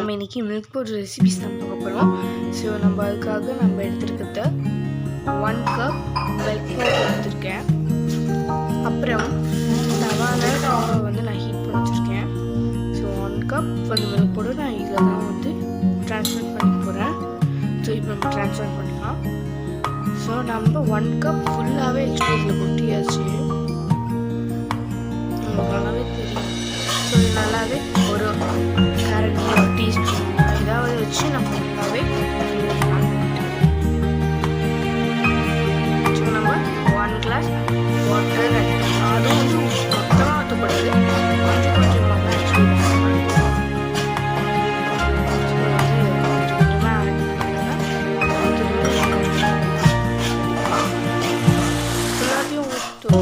நம்ம இன்றைக்கி milk powder recipes நம்ம பார்க்க போகிறோம். ஸோ நம்ம அதுக்காக நம்ம எடுத்துருக்கிறத 1 கப் மில்க் பவுடர் எடுத்துருக்கேன். அப்புறம் தவாவை வந்து நான் ஹீட் பண்ணி வச்சுருக்கேன். ஸோ 1 கப் வந்து மில்க் பவுடர் நான் இதில் தான் வந்து ட்ரான்ஸ்ஃபர் பண்ணி போகிறேன். ஸோ இப்போ நம்ம ட்ரான்ஸ்ஃபர் பண்ணலாம். ஸோ நம்ம 1 கப் ஃபுல்லாகவே இதில் கொட்டியாச்சு. நல்லாவே தெரியும். ஸோ இது நல்லாவே ஒரு டீஸ்பூன் இதாவது வச்சு நம்ம ஃபுல்லாகவே ஸோ நம்ம 1 கிளாஸ் வாட்டர் அதுவும் வந்து மொத்தமாக ஊற்றக்கூடாது, கொஞ்சம் கொஞ்சமாக தான் ஆக்சுவலி எல்லாத்தையும் ஊற்று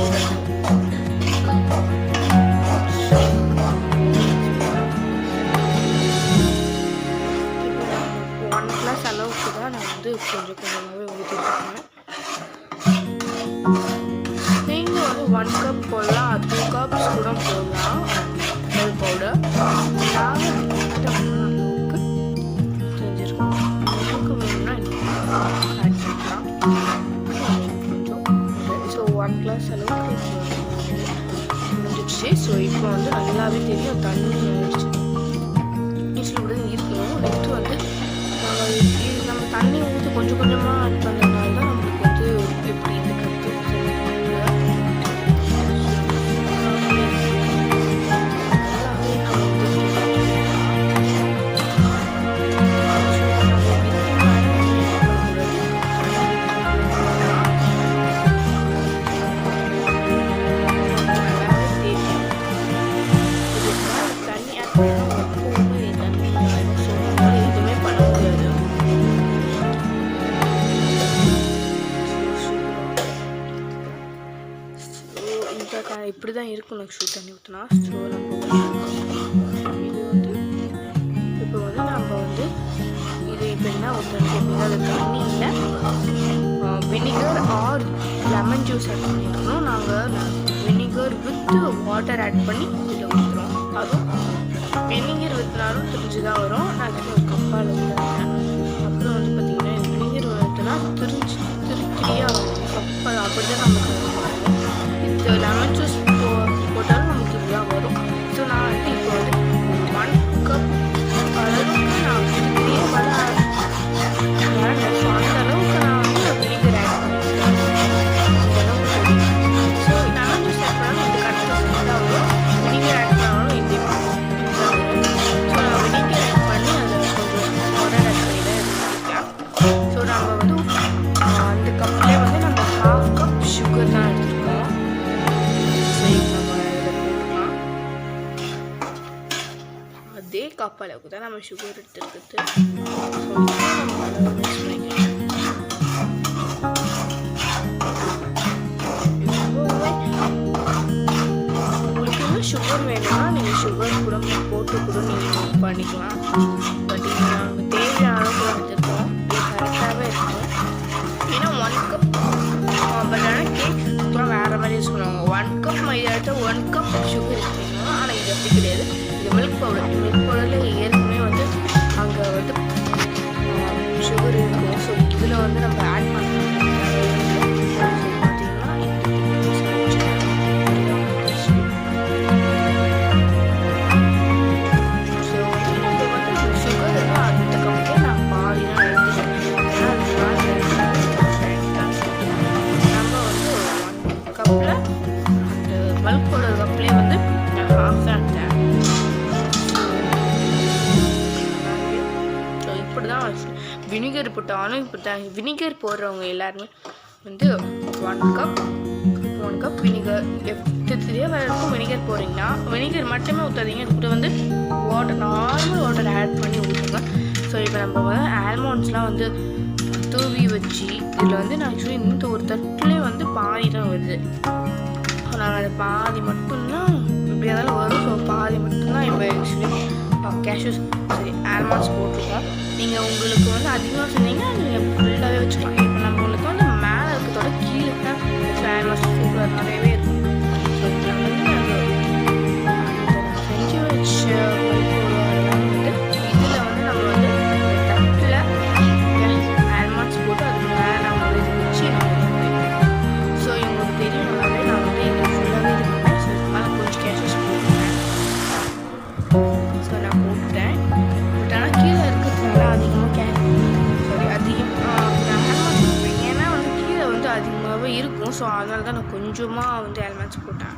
அளவுக்கு தான் நான் வந்து கொஞ்சம் கொஞ்சமாகவே ஊற்றிருக்கேன். நீங்கள் வந்து 1 கப் போடலாம், 2 கப்ஸ் கூட போடலாம் மில்க் பவுடர். நாங்கள் அளவுக்கு செஞ்சுருக்கோம். அளவுக்கு வேணும்னா ஆட் பண்ணலாம். ஸோ 1 கிளாஸ் அளவுக்கு முடிஞ்சிடுச்சு. ஸோ இப்போ வந்து நல்லாவே தெரியும் தண்ணி ஆயிடுச்சு. இதில் கூட இருக்கணும். நெக்ஸ்ட்டு வந்து நம்ம தண்ணி ஊற்றி கொஞ்சம் கொஞ்சமாக ஆட் பண்ணுறதுனால தான் நம்மளுக்கு வந்து எப்படி இந்த கற்று தண்ணி ஆட் பண்ணணும். இப்படி தான் இருக்கும் நெக்ஸ்ட் தண்ணி ஊற்றினா. ஸோ நம்ம இது வந்து இப்போ வந்து நம்ம வந்து இது இப்போ என்ன ஊற்றணும், அது தண்ணியில் vinegar or lemon juice add பண்ணியிருக்கணும். நாங்கள் வினிகர் வித் வாட்டர் ஆட் பண்ணி இதில் ஊற்றுறோம். அதுவும் வினிகர் வித்னாலும் திரிஞ்சு தான் வரும். நான் ஒரு கப்பால் ஊற்றுறேன். அப்புறம் வந்து பார்த்திங்கன்னா வினிகர் ஊற்றினா திரியாக வரும். கப்பால் அப்படி தான் நமக்கு இந்த லெமன் ஜூஸ் போட்டாலும் நமக்கு இதுதான் வரும். ஸோ நான் வந்து இப்போ வந்து 1 கப் அளவுக்கு நான் திரியே வர ஸோ அந்த அளவுக்கு நான் வந்து வினிகர் ஆட் பண்ணிக்கிறேன். இந்த அளவுக்கு. ஸோ லெமன் ஜூஸ் ஆட் பண்ணாலும் இது கரெக்டாக தான் வரும். வினிகர் ஆட் பண்ணாலும் இது வரும். ஸோ நான் வினிகர் ஆட் பண்ணி அதை கொஞ்சம் வாட்டர் ஆட் பண்ணி தான் எடுத்துருக்கேன். ஸோ நம்ம வந்து அந்த கப்லேயே வந்து நம்ம 1/2 கப் சுகர் தான் எடுத்துருக்கோம். அதே கப் அளவுக்கு தான் நம்ம சுகர் எடுத்துருக்குது. உங்களுக்கு இன்னும் சுகர் வேணும்னா நீங்கள் சுகர் கூட போட்டு கூட நீங்கள் பண்ணிக்கலாம். பட் இது நாங்கள் தேவையான அளவுக்கு எடுத்துருக்கோம். இது கரெக்டாகவே இருக்கும். ஏன்னா 1 கப் பட் ஆனால் கேக் கூட வேறு மாதிரி யூஸ் பண்ணுவாங்க. 1 கப் மைதா எடுத்தால் 1 கப் சுகர் யூஸ் பண்ணுவாங்க. ஆனால் இது அப்படி கிடையாது. இது மில்க் பவுடரில் ஏற்கனவே வந்து அங்கே வந்து சுகர் இருக்கும். ஸோ இதில் வந்து நம்ம ஆட் பண்ணலாம். பார்த்தீங்கன்னா ஸோ இப்போ வந்து சுகர் அந்த கப்பே நான் பாதி தான் எடுத்துக்கிறேன். நம்ம வந்து 1 கப்பில் அந்த மில்க் பவுடர் கப்லேயே வந்து நான் 1/2 தான் எடுத்தேன். இப்படி தான் வினிகர் போட்டாலும் இப்படி தான். வினிகர் போடுறவங்க எல்லாருமே வந்து 1 கப் வினிகர் எத்தனையோ வரைக்கும் வினிகர் போடுறீங்கன்னா வினிகர் மட்டுமே ஊற்றாதீங்க. இது கூட வந்து வாட்டர் நார்மல் வாட்டர் ஆட் பண்ணி ஊற்றுங்க. ஸோ இப்போ நம்ம வந்து ஆல்மண்ட்ஸ்லாம் வந்து தூவி வச்சு இதில் வந்து நான் ஆக்சுவலி இந்த ஒரு தட்டுலேயே வந்து பாதி தான் வருது. நாங்கள் அது பாதி மட்டும்தான் இப்படி இருந்தாலும் வரும். ஸோ பாதி மட்டும்தான் இப்போ ஆக்சுவலி கேஷ்யூஸ் சரி ஆல்மண்ட்ஸ் போட்டிருக்கோம். நீங்கள் உங்களுக்கு வந்து அதிகமாக சொன்னீங்கன்னா நீங்கள் ஃபுல்லாகவே வச்சுக்கலாம். இப்போ நம்மளுக்கு வந்து மேலே இருக்கிறதோட கீழே தான் ஆல்மண்ட்ஸ் சூப்பராக நிறையவே இருக்கும். ஸோ இதில் வந்து அந்த செஞ்சு வச்ச வந்து இதில் வந்து ஸோ நான் போட்டுட்டேன். பட் ஆனால் கீழே இருக்கிறதுனால அதிகமாக நான் ஹேல்மெட் போடுவேன். ஏன்னா வந்து கீழே வந்து அதிகமாகவே இருக்கும். ஸோ அதனால தான் நான் கொஞ்சமாக வந்து ஹெல்மெட்ஸ் போட்டேன்.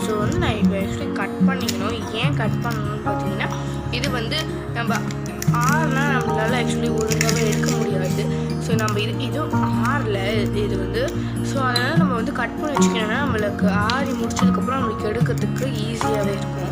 ஸோ வந்து நான் இப்போ ஆக்சுவலி கட் பண்ணிக்கணும். ஏன் கட் பண்ணணும்னு பார்த்தீங்கன்னா, இது வந்து நம்ம ஆறுனா நம்மளால ஆக்சுவலி ஒழுங்காகவே எடுக்க முடியாது. ஸோ நம்ம இது ஆறல இது வந்து. ஸோ அதனால் நம்ம வந்து கட் பண்ணி வச்சுக்கணும்னா நம்மளுக்கு ஆறி முடிச்சதுக்கப்புறம் நம்மளுக்கு எடுக்கிறதுக்கு ஈஸியாகவே இருக்கும்.